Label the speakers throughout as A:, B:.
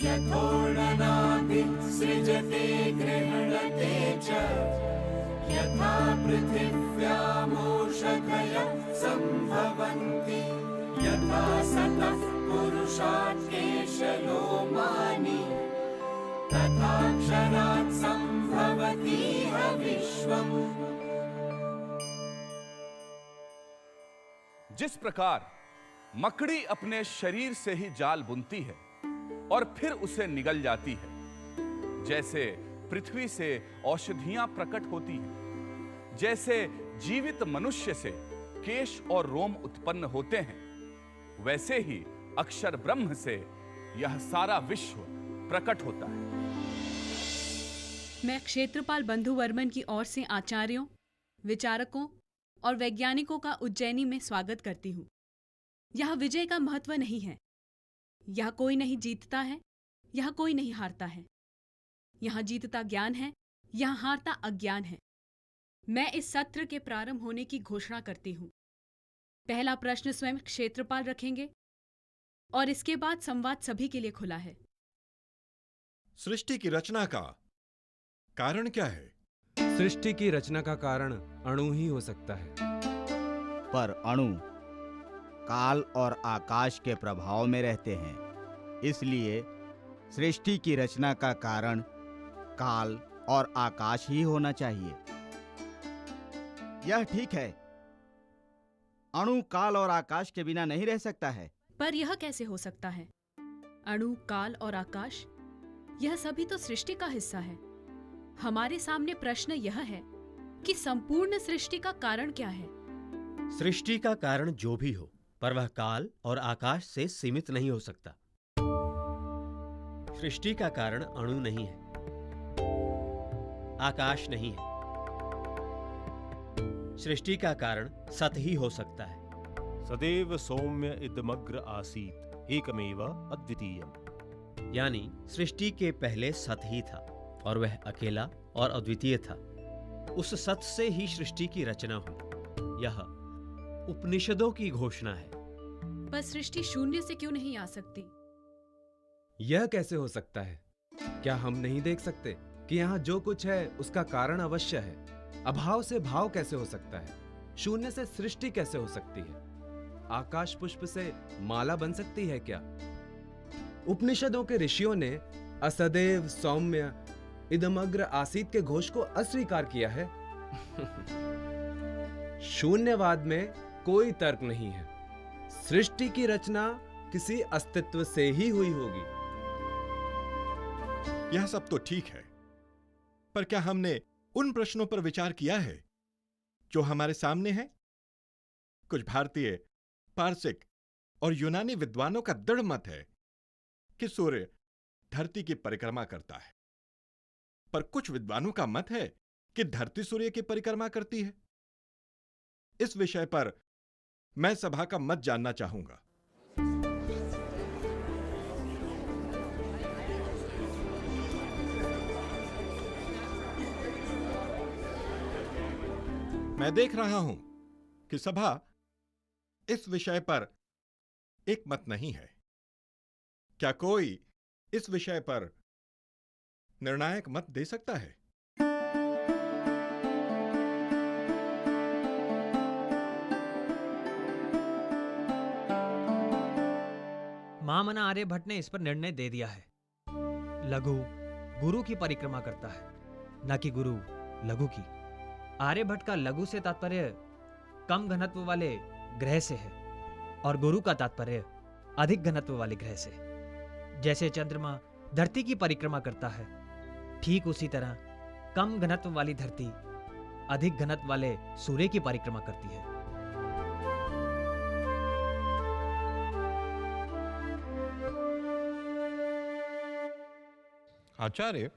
A: यथोड़नाभिसृजते गृह्णते च यथा पृथिव्यामोषधयः सम्भवन्ति यथा सतः पुरुषात् केशलोमानि तथा क्षरात् सम्भवतीह विश्वम्।
B: जिस प्रकार मकड़ी अपने शरीर से ही जाल बुनती है और फिर उसे निगल जाती है, जैसे पृथ्वी से औषधियां प्रकट होती हैं, जैसे जीवित मनुष्य से केश और रोम उत्पन्न होते हैं, वैसे ही अक्षर ब्रह्म से यह सारा विश्व प्रकट होता है।
C: मैं क्षेत्रपाल बंधु वर्मन की ओर से आचार्यों, विचारकों और वैज्ञानिकों का उज्जैनी में स्वागत करती हूँ। यह विजय का महत्व नहीं है। यह कोई नहीं जीतता है, यह कोई नहीं हारता है। यहाँ जीतता ज्ञान है, यहाँ हारता अज्ञान है। मैं इस सत्र के प्रारंभ होने की घोषणा करती हूँ। पहला प्रश्न स्वयं क्षेत्रपाल रखेंगे और इसके बाद संवाद सभी के लिए खुला है।
D: सृष्टि की रचना का कारण क्या है?
E: सृष्टि की रचना का कारण अणु ही हो सकता है।
F: पर अणु काल और आकाश के प्रभाव में रहते हैं, इसलिए सृष्टि की रचना का कारण काल और आकाश ही होना चाहिए। यह ठीक है। अणु काल और आकाश के बिना नहीं रह सकता है।
C: पर यह कैसे हो सकता है? अणु, काल और आकाश, यह सभी तो सृष्टि का हिस्सा है। हमारे सामने प्रश्न यह है कि संपूर्ण सृष्टि का कारण क्या है?
G: सृष्टि का कारण जो भी हो, पर वह काल और आकाश से सीमित नहीं हो सकता। सृष्टि का कारण अणु नहीं है, आकाश नहीं है। सृष्टि का कारण सत ही हो सकता है।
H: सदैव सौम्य इदमग्र आसीत एकमेव अद्वितीयम्।
G: यानी सृष्टि के पहले सत ही था और वह अकेला और अद्वितीय था। उस सत से ही सृष्टि की रचना हुई। यह उपनिषदों की घोषणा है।
C: पर सृष्टि शून्य से क्यों नहीं आ सकती?
E: यह कैसे हो सकता है? क्या हम नहीं देख सकते कि यहाँ जो कुछ है उसका कारण अवश्य है? अभाव से भाव कैसे हो सकता है? शून्य से सृष्टि कैसे हो सकती है? आकाश पुष्प से माला बन सकती है क्या? उपनिषदों के ऋषियों ने असदैव सौम्य इदमग्र आसीत के घोष को अस्वीकार किया है। शून्यवाद में कोई तर्क नहीं है। सृष्टि की रचना किसी अस्तित्व से ही हुई होगी।
D: यह सब तो ठीक है, पर क्या हमने उन प्रश्नों पर विचार किया है जो हमारे सामने हैं? कुछ भारतीय, पारसिक और यूनानी विद्वानों का दृढ़ मत है कि सूर्य धरती की परिक्रमा करता है, पर कुछ विद्वानों का मत है कि धरती सूर्य की परिक्रमा करती है। इस विषय पर मैं सभा का मत जानना चाहूंगा। मैं देख रहा हूं कि सभा इस विषय पर एक मत नहीं है। क्या कोई इस विषय पर निर्णायक मत दे सकता है?
I: महामना आर्यभट्ट ने इस पर निर्णय दे दिया है। लघु गुरु की परिक्रमा करता है, न कि गुरु लघु की। आर्यभट्ट का लघु से तात्पर्य कम घनत्व वाले ग्रह से है और गुरु का तात्पर्य अधिक घनत्व वाले ग्रह से। जैसे चंद्रमा धरती की परिक्रमा करता है, ठीक उसी तरह कम घनत्व वाली धरती अधिक घनत्व वाले सूर्य की परिक्रमा करती है।
D: आचार्य,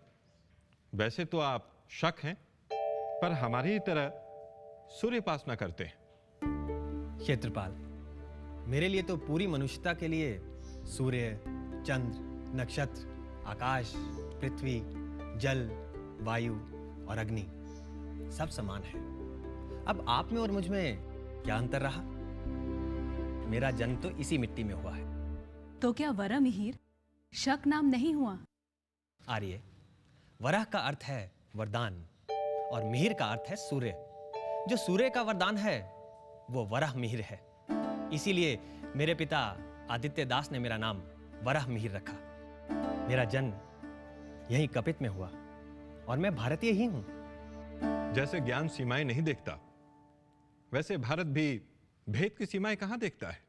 D: वैसे तो आप शक हैं, पर हमारी ही तरह सूर्योपासना करते हैं।
G: क्षेत्रपाल, मेरे लिए तो पूरी मनुष्यता के लिए सूर्य, चंद्र, नक्षत्र, आकाश, पृथ्वी, जल, वायु और अग्नि सब समान है। अब आप में और मुझ में क्या अंतर रहा? मेरा जन्म तो इसी मिट्टी में हुआ है।
C: तो क्या वरा मिहिर, शक नाम नहीं हुआ।
G: आर्य, वराह का अर्थ है वरदान और मिहिर का अर्थ है सूर्य। जो सूर्य का वरदान है वो वराह मिहिर है। इसीलिए मेरे पिता आदित्य दास ने मेरा नाम वराह मिहिर रखा। मेरा जन्म यहीं कपित में हुआ और मैं भारतीय ही हूं।
D: जैसे ज्ञान सीमाएं नहीं देखता, वैसे भारत भी भेद की सीमाएं कहां देखता है।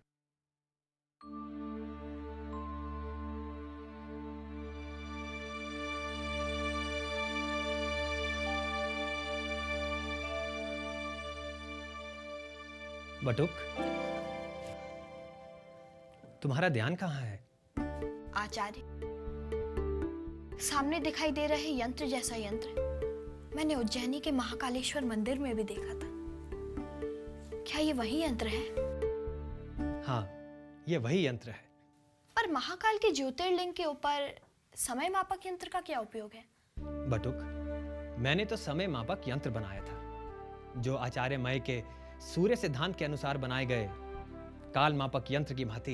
G: बटुक, तुम्हारा ध्यान कहाँ है?
J: आचार्य, सामने दिखाई दे रहे यंत्र जैसा यंत्र मैंने उज्जैनी के महाकालेश्वर मंदिर में भी देखा था। क्या ये वही यंत्र है?
G: हाँ, ये वही यंत्र है।
J: पर महाकाल के ज्योतिर्लिंग के ऊपर समय मापक यंत्र का क्या उपयोग है?
G: बटुक, मैंने तो समय मापक यंत्र बनाया था जो आचार्य मय के सूर्य सिद्धांत के अनुसार बनाए गए काल मापक यंत्र की भांति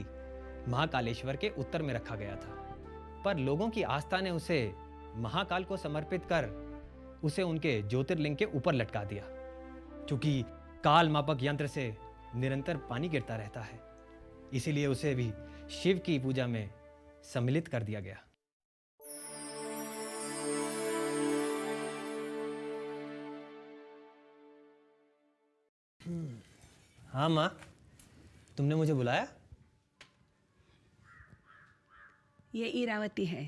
G: महाकालेश्वर के उत्तर में रखा गया था। पर लोगों की आस्था ने उसे महाकाल को समर्पित कर उसे उनके ज्योतिर्लिंग के ऊपर लटका दिया। क्योंकि काल मापक यंत्र से निरंतर पानी गिरता रहता है, इसीलिए उसे भी शिव की पूजा में सम्मिलित कर दिया गया। हाँ माँ, तुमने मुझे बुलाया?
K: ये इरावती है।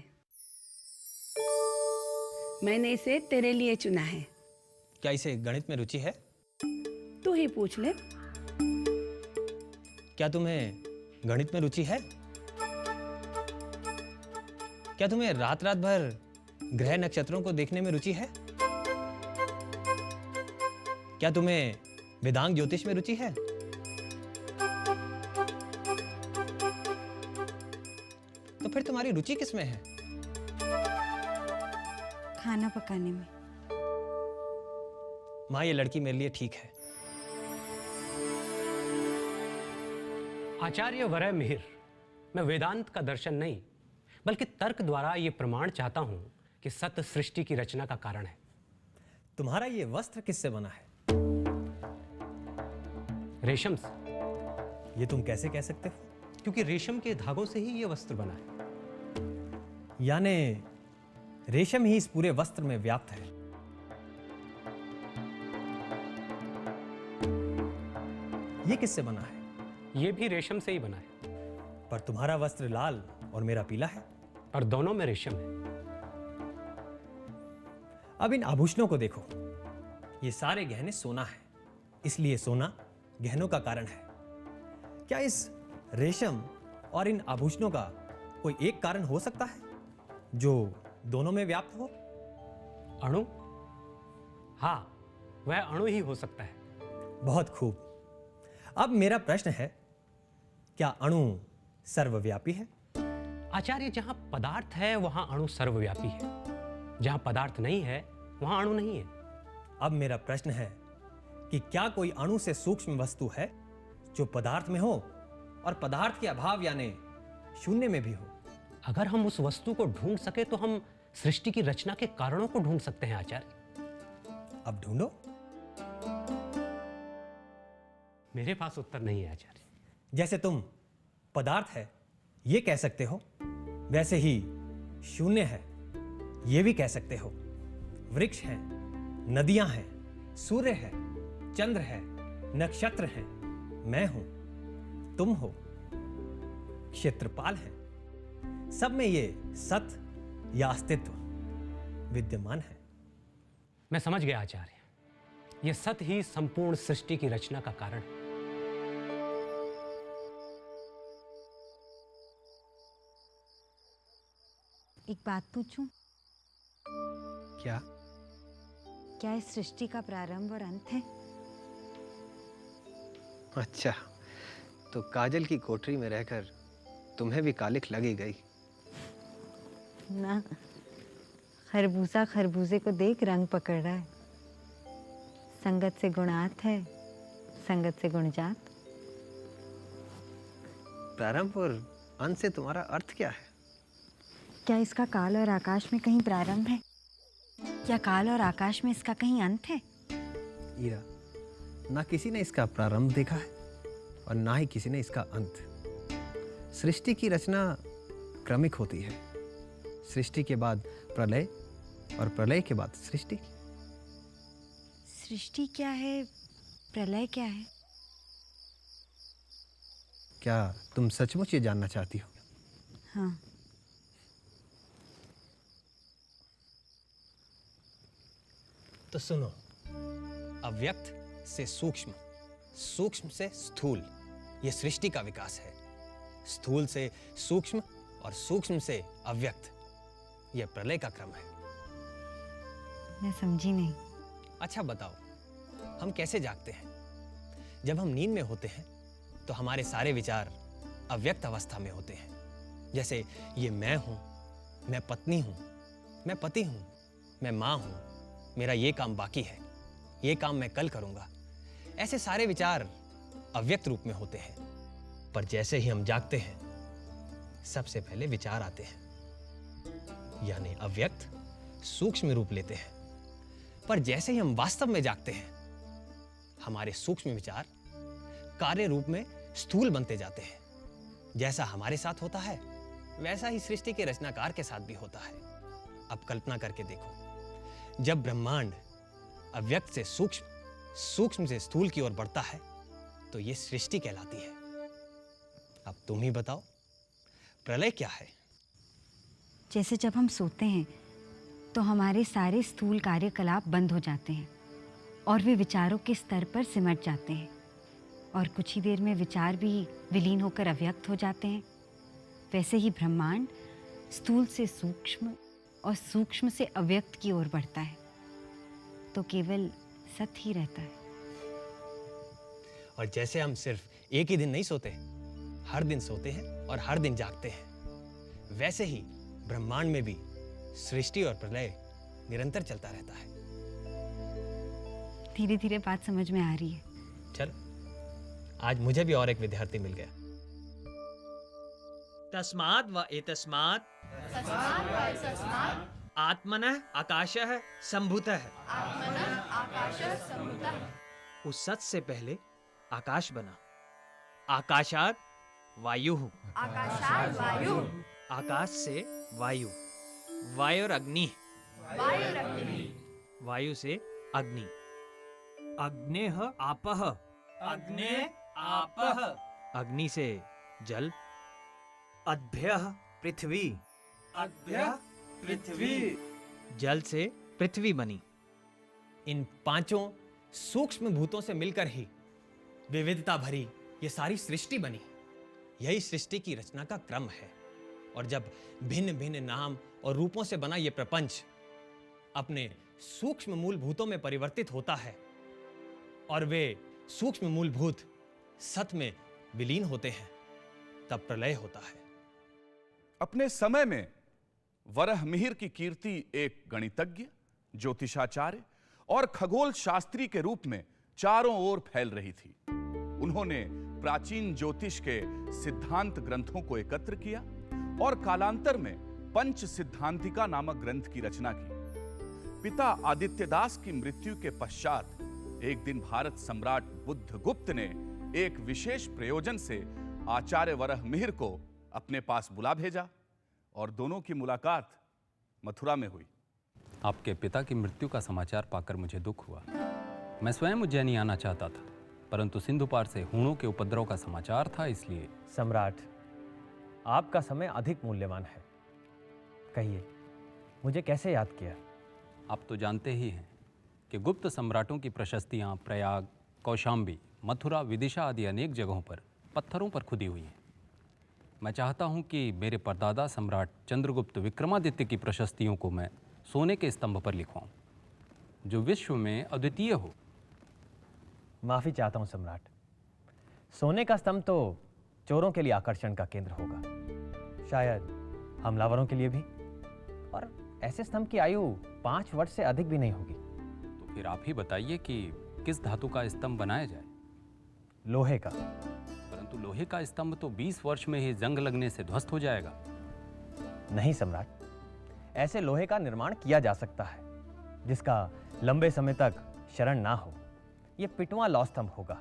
K: मैंने इसे तेरे लिए चुना है।
G: क्या इसे गणित में रुचि है?
K: तू ही पूछ ले।
G: क्या तुम्हें गणित में रुचि है? क्या तुम्हें रात रात भर ग्रह नक्षत्रों को देखने में रुचि है? क्या तुम्हें वेदांग ज्योतिष में रुचि है? तो फिर तुम्हारी रुचि किसमें है?
K: खाना पकाने में।
G: माँ, ये लड़की मेरे लिए ठीक है।
L: आचार्य वरह मिहिर, मैं वेदांत का दर्शन नहीं बल्कि तर्क द्वारा ये प्रमाण चाहता हूं कि सत्य सृष्टि की रचना का कारण है।
G: तुम्हारा ये वस्त्र किससे बना है?
L: रेशम से।
G: ये तुम कैसे कह सकते हो?
L: क्योंकि रेशम के धागों से ही ये वस्त्र बना है।
G: यानी रेशम ही इस पूरे वस्त्र में व्याप्त है। ये किससे बना है?
L: ये भी रेशम से ही बना है।
G: पर तुम्हारा वस्त्र लाल और मेरा पीला है।
L: पर दोनों में रेशम है।
G: अब इन आभूषणों को देखो, ये सारे गहने सोना है, इसलिए सोना गहनों का कारण है। क्या इस रेशम और इन आभूषणों का कोई एक कारण हो सकता है जो दोनों में व्याप्त हो?
L: अणु? हाँ, वह अणु ही हो सकता है।
G: बहुत खूब। अब मेरा प्रश्न है, क्या अणु सर्वव्यापी है?
L: आचार्य, जहां पदार्थ है वहां अणु सर्वव्यापी है। जहां पदार्थ नहीं है वहां अणु नहीं है।
G: अब मेरा प्रश्न है कि क्या कोई अणु से सूक्ष्म वस्तु है जो पदार्थ में हो और पदार्थ के अभाव यानी शून्य में भी हो?
L: अगर हम उस वस्तु को ढूंढ सके तो हम सृष्टि की रचना के कारणों को ढूंढ सकते हैं आचार्य।
G: अब ढूंढो।
L: मेरे पास उत्तर नहीं है आचार्य।
G: जैसे तुम पदार्थ है ये कह सकते हो, वैसे ही शून्य है ये भी कह सकते हो। वृक्ष हैं, नदियां हैं, सूर्य है, चंद्र है, नक्षत्र हैं, मैं हूं, तुम हो, क्षेत्रपाल है। सब में ये सत या अस्तित्व विद्यमान है।
L: मैं समझ गया आचार्य, यह सत ही संपूर्ण सृष्टि की रचना का कारण है।
M: एक बात पूछूं?
G: क्या?
M: क्या इस सृष्टि का प्रारंभ और अंत है?
G: अच्छा, तो काजल की कोठरी में रहकर तुम्हें भी कालिख लगी गई।
M: ना, खरबूजा खरबूजे को देख रंग पकड़ रहा है। संगत से गुणात है, संगत से गुणजात।
G: प्रारंभ और अंत से तुम्हारा अर्थ क्या है?
M: क्या इसका काल और आकाश में कहीं प्रारंभ है? क्या काल और आकाश में इसका कहीं अंत है?
G: ईरा, ना किसी ने इसका प्रारंभ देखा है और ना ही किसी ने इसका अंत। सृष्टि की रचना क्रमिक होती है। सृष्टि के बाद प्रलय और प्रलय के बाद सृष्टि।
M: सृष्टि क्या है, प्रलय क्या है?
G: क्या तुम सचमुच ये जानना चाहती हो?
M: हाँ।
G: तो सुनो, अव्यक्त से सूक्ष्म, सूक्ष्म से स्थूल, यह सृष्टि का विकास है। स्थूल से सूक्ष्म और सूक्ष्म से अव्यक्त, यह प्रलय का क्रम है।
M: मैं समझी नहीं।
G: अच्छा बताओ, हम कैसे जागते हैं? जब हम नींद में होते हैं तो हमारे सारे विचार अव्यक्त अवस्था में होते हैं। जैसे ये मैं हूं, मैं पत्नी हूं, मैं पति हूं, मैं मां हूं, मेरा ये काम बाकी है, ये काम मैं कल करूंगा। ऐसे सारे विचार अव्यक्त रूप में होते हैं। पर जैसे ही हम जागते हैं, सबसे पहले विचार आते हैं, यानी अव्यक्त सूक्ष्म रूप लेते हैं। पर जैसे ही हम वास्तव में जागते हैं, हमारे सूक्ष्म विचार कार्य रूप में स्थूल बनते जाते हैं। जैसा हमारे साथ होता है, वैसा ही सृष्टि के रचनाकार के साथ भी होता है। अब कल्पना करके देखो, जब ब्रह्मांड अव्यक्त से सूक्ष्म, सूक्ष्म से स्थूल की ओर बढ़ता है, तो यह सृष्टि कहलाती है। अब तुम ही बताओ, प्रलय क्या है?
M: जैसे जब हम सोते हैं तो हमारे सारे स्थूल कार्यकलाप बंद हो जाते हैं और वे विचारों के स्तर पर सिमट जाते हैं, और कुछ ही देर में विचार भी विलीन होकर अव्यक्त हो जाते हैं। वैसे ही ब्रह्मांड स्थूल से सूक्ष्म और सूक्ष्म से अव्यक्त की ओर बढ़ता है, तो केवल सत ही रहता है।
G: और जैसे हम सिर्फ एक ही दिन नहीं सोते, हर दिन सोते हैं और हर दिन जागते हैं, वैसे ही ब्रह्मांड में भी सृष्टि और प्रलय निरंतर चलता रहता है।
M: धीरे धीरे बात समझ में आ रही है।
G: चल, आज मुझे भी और एक विद्यार्थी मिल गया।
I: तस्माद् व एतस्मात् आत्मनः आकाशः सम्भूतः। उस सत से पहले आकाश बना। आकाशात् वायुः। आकाश से वायु, वायुर अग्नि। वायु से अग्नि। अग्नेः आपः। अग्नि से जल। अद्भ्यः पृथ्वी। जल से पृथ्वी बनी।
G: इन पांचों सूक्ष्म भूतों से मिलकर ही विविधता भरी ये सारी सृष्टि बनी। यही सृष्टि की रचना का क्रम है। और जब भिन्न भिन्न नाम और रूपों से बना ये प्रपंच अपने सूक्ष्म मूलभूतों में परिवर्तित होता है और वे सूक्ष्म मूलभूत सत में विलीन होते हैं, तब प्रलय होता है।
B: अपने समय में वराहमिहिर की कीर्ति एक गणितज्ञ, ज्योतिषाचार्य और खगोल शास्त्री के रूप में चारों ओर फैल रही थी। उन्होंने प्राचीन ज्योतिष के सिद्धांत ग्रंथों को एकत्र किया और कालांतर में पंच सिद्धांतिका नामक ग्रंथ की रचना की। पिता आदित्यदास की मृत्यु के पश्चात एक दिन भारत सम्राट बुद्धगुप्त ने एक विशेष प्रयोजन से आचार्य वराहमिहिर को अपने पास बुला भेजा और दोनों की मुलाकात मथुरा में हुई।
L: आपके पिता की मृत्यु का समाचार पाकर मुझे दुख हुआ। मैं स्वयं उज्जैनी आना चाहता था, परंतु सिंधु पार से हूणों के उपद्रव का समाचार था, इसलिए।
N: सम्राट, आपका समय अधिक मूल्यवान है। कहिए, मुझे कैसे याद किया?
L: आप तो जानते ही हैं कि गुप्त सम्राटों की प्रशस्तियां प्रयाग, कौशाम्बी, मथुरा, विदिशा आदि अनेक जगहों पर पत्थरों पर खुदी हुई हैं। मैं चाहता हूं कि मेरे परदादा सम्राट चंद्रगुप्त विक्रमादित्य की प्रशस्तियों को मैं सोने के स्तंभ पर लिखवाऊं, जो विश्व में अद्वितीय हो।
N: माफी चाहता हूं सम्राट, सोने का स्तंभ तो चोरों के लिए आकर्षण का केंद्र होगा, शायद हमलावरों के लिए भी, और ऐसे स्तंभ की आयु 5 वर्ष से अधिक भी नहीं होगी।
L: तो फिर आप ही बताइए कि किस धातु का स्तंभ बनाया जाए?
N: लोहे का।
L: परंतु लोहे का स्तंभ तो 20 वर्ष में ही जंग लगने से ध्वस्त हो जाएगा।
N: नहीं सम्राट, ऐसे लोहे का निर्माण किया जा सकता है जिसका लंबे समय तक क्षरण ना हो। यह पिटवां लौह स्तंभ होगा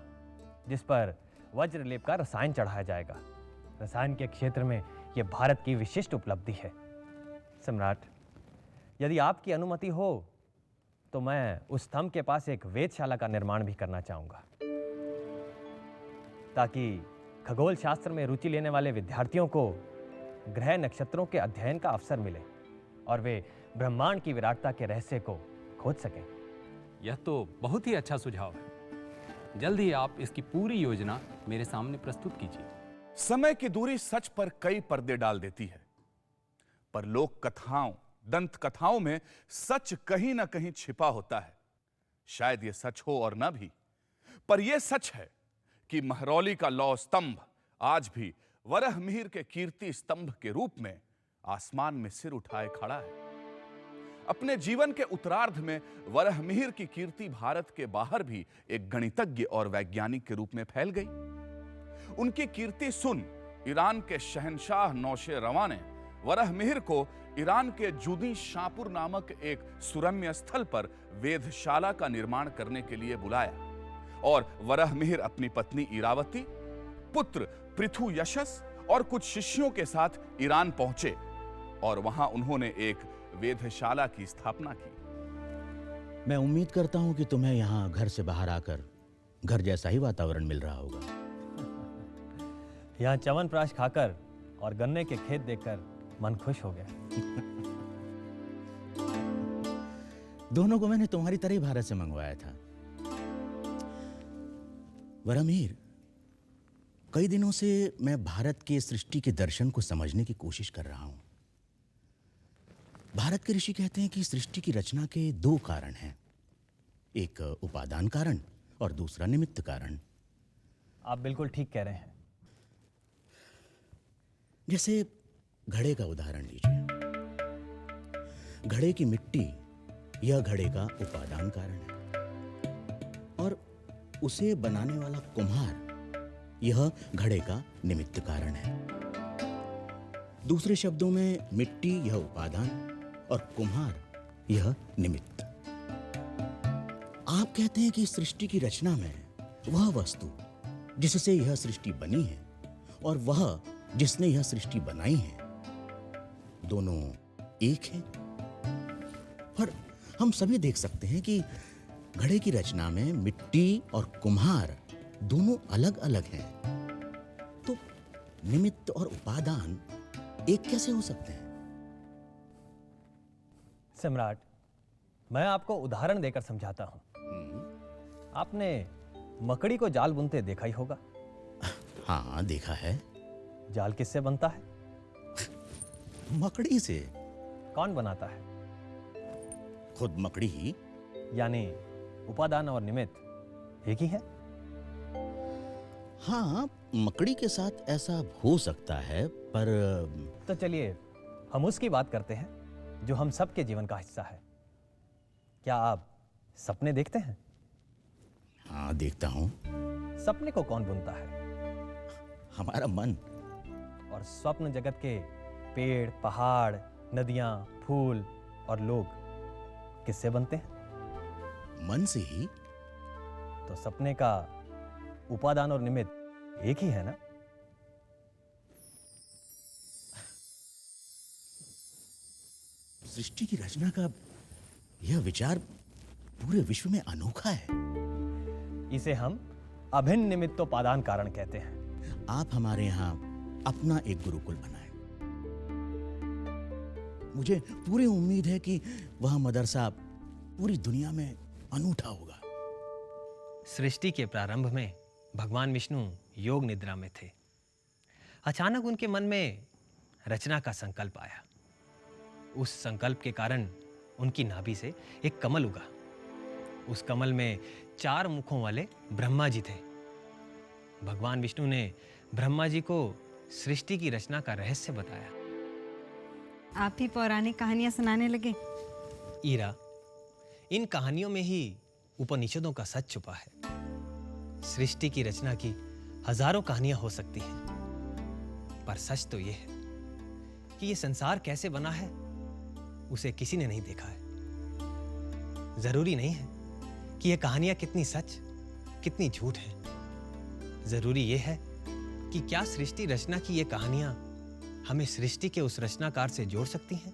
N: जिस पर वज्रलेप का रसायन चढ़ाया जाएगा। रसायन के क्षेत्र में यह भारत की विशिष्ट उपलब्धि है। सम्राट, यदि आपकी अनुमति हो तो मैं उस स्तंभ के पास एक वेधशाला का निर्माण भी करना चाहूंगा, ताकि खगोल शास्त्र में रुचि लेने वाले विद्यार्थियों को ग्रह नक्षत्रों के अध्ययन का अवसर मिले और वे ब्रह्मांड की विराटता के रहस्य को खोज सकें।
L: यह तो बहुत ही अच्छा सुझाव है। जल्द ही आप इसकी पूरी योजना मेरे सामने प्रस्तुत कीजिए।
B: समय की दूरी सच पर कई पर्दे डाल देती है, पर लोक कथाओं, दंत कथाओं में सच कहीं ना कहीं छिपा होता है। शायद यह सच हो और ना भी, पर यह सच है कि महरौली का लौह स्तंभ आज भी वराहमिहिर के कीर्ति स्तंभ के रूप में आसमान में सिर उठाए खड़ा है। अपने जीवन के उत्तरार्ध में वराहमिहिर की कीर्ति भारत के बाहर भी एक गणितज्ञ और वैज्ञानिक के रूप में फैल गई। उनकी कीर्ति सुन ईरान के शहंशाह नौशेरवां ने वराहमिहिर को ईरान के जूदी शाहपुर नामक एक सुरम्य स्थल पर वेधशाला का निर्माण करने के लिए बुलाया और वराहमिहिर अपनी पत्नी इरावती, पुत्र पृथु यशस और कुछ शिष्यों के साथ ईरान पहुंचे और वहां उन्होंने एक वेधशाला की स्थापना की।
O: मैं उम्मीद करता हूं कि तुम्हें यहां घर से बाहर आकर घर जैसा ही वातावरण मिल रहा होगा।
N: यहां च्यवनप्राश खाकर और गन्ने के खेत देखकर मन खुश हो गया।
O: दोनों को मैंने तुम्हारी तरह ही भारत से मंगवाया था। वराहमिहिर, कई दिनों से मैं भारत के सृष्टि के दर्शन को समझने की कोशिश कर रहा हूं। भारत के ऋषि कहते हैं कि सृष्टि की रचना के दो कारण हैं, एक उपादान कारण और दूसरा निमित्त कारण।
N: आप बिल्कुल ठीक कह रहे हैं।
O: जैसे घड़े का उदाहरण लीजिए। घड़े की मिट्टी यह घड़े का उपादान कारण है और उसे बनाने वाला कुम्हार यह घड़े का निमित्त कारण है। दूसरे शब्दों में मिट्टी यह उपादान और कुम्हार यह निमित्त। आप कहते हैं कि सृष्टि की रचना में वह वस्तु जिससे यह सृष्टि बनी है और वह जिसने यह सृष्टि बनाई है, दोनों एक हैं। पर हम सभी देख सकते हैं कि घड़े की रचना में मिट्टी और कुम्हार दोनों अलग अलग हैं। तो निमित्त और उपादान एक कैसे हो सकते हैं?
N: सम्राट, मैं आपको उदाहरण देकर समझाता हूं। आपने मकड़ी को जाल बुनते देखा ही होगा।
O: हाँ, देखा है।
N: जाल किससे बनता है?
O: मकड़ी से।
N: कौन बनाता है?
O: खुद मकड़ी ही।
N: यानी उपादान और निमित्त एक ही है।
O: हाँ, मकड़ी के साथ ऐसा हो सकता है, पर
N: तो चलिए हम उसकी बात करते हैं जो हम सबके जीवन का हिस्सा है। क्या आप सपने देखते हैं?
O: हाँ, देखता हूं।
N: सपने को कौन बुनता है?
O: हमारा मन।
N: और स्वप्न जगत के पेड़, पहाड़, नदियां, फूल और लोग किससे बनते हैं?
O: मन से ही।
N: तो सपने का उपादान और निमित्त एक ही है ना?
O: सृष्टि की रचना का यह विचार पूरे विश्व में अनोखा है।
N: इसे हम अभिन्न निमित्तोपादान कारण कहते हैं।
O: आप हमारे यहाँ अपना एक गुरुकुल बनाएं। मुझे पूरी उम्मीद है कि वह मदरसा पूरी दुनिया में अनूठा होगा।
N: सृष्टि के प्रारंभ में भगवान विष्णु योग निद्रा में थे। अचानक उनके मन में रचना का संकल्प आया। उस संकल्प के कारण उनकी नाभि से एक कमल उगा। उस कमल में 4 मुखों वाले ब्रह्मा जी थे। भगवान विष्णु ने ब्रह्मा जी को सृष्टि की रचना का रहस्य बताया।
M: आप भी पौराणिक कहानियां सुनाने लगे?
N: ईरा, इन कहानियों में ही उपनिषदों का सच छुपा है। सृष्टि की रचना की हजारों कहानियां हो सकती हैं, पर सच तो यह है कि यह संसार कैसे बना है
G: उसे किसी ने नहीं देखा है। जरूरी नहीं है कि ये कहानियां कितनी सच, कितनी झूठ है। जरूरी ये है कि क्या सृष्टि रचना की ये कहानियां हमें सृष्टि के उस रचनाकार से जोड़ सकती हैं।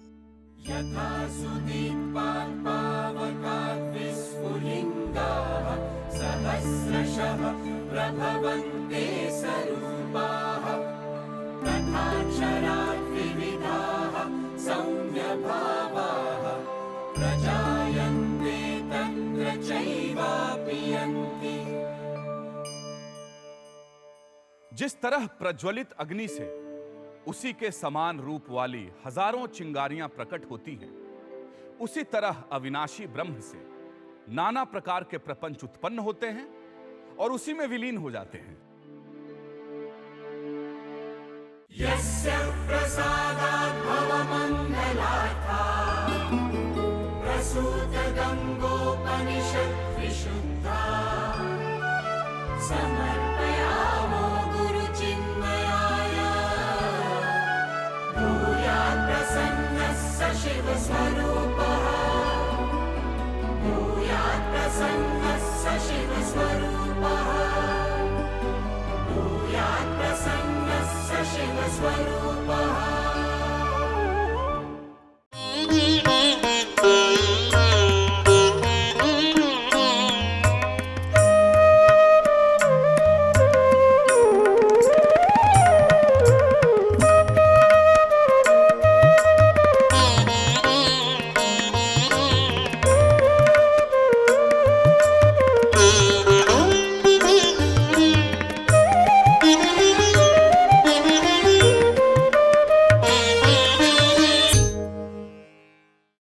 A: यथा सुदीप्तात् पावकात् विस्फुलिङ्गाः सहस्रशः प्रभवन्ते स्वरूपाः तथाक्षरात् विविधाः सौम्यभावाः प्रजायन्ते तत्र चैवापि यन्ति।
B: जिस तरह प्रज्वलित अग्नि से उसी के समान रूप वाली हजारों चिंगारियां प्रकट होती हैं, उसी तरह अविनाशी ब्रह्म से नाना प्रकार के प्रपंच उत्पन्न होते हैं और उसी में विलीन हो जाते हैं।
A: यस्य प्रसादात् भवमङ्गलार्था प्रसूत गङ्गोपनिषत् विशुद्धा समर्पयामो गुरुचिन्मयाय भूयात् प्रसन्नः स शिवस्वरूपः भूयात् प्रसन्नः स शिवस्वरूपः भूयात् प्रसन्नः स शिवस्वरूपः।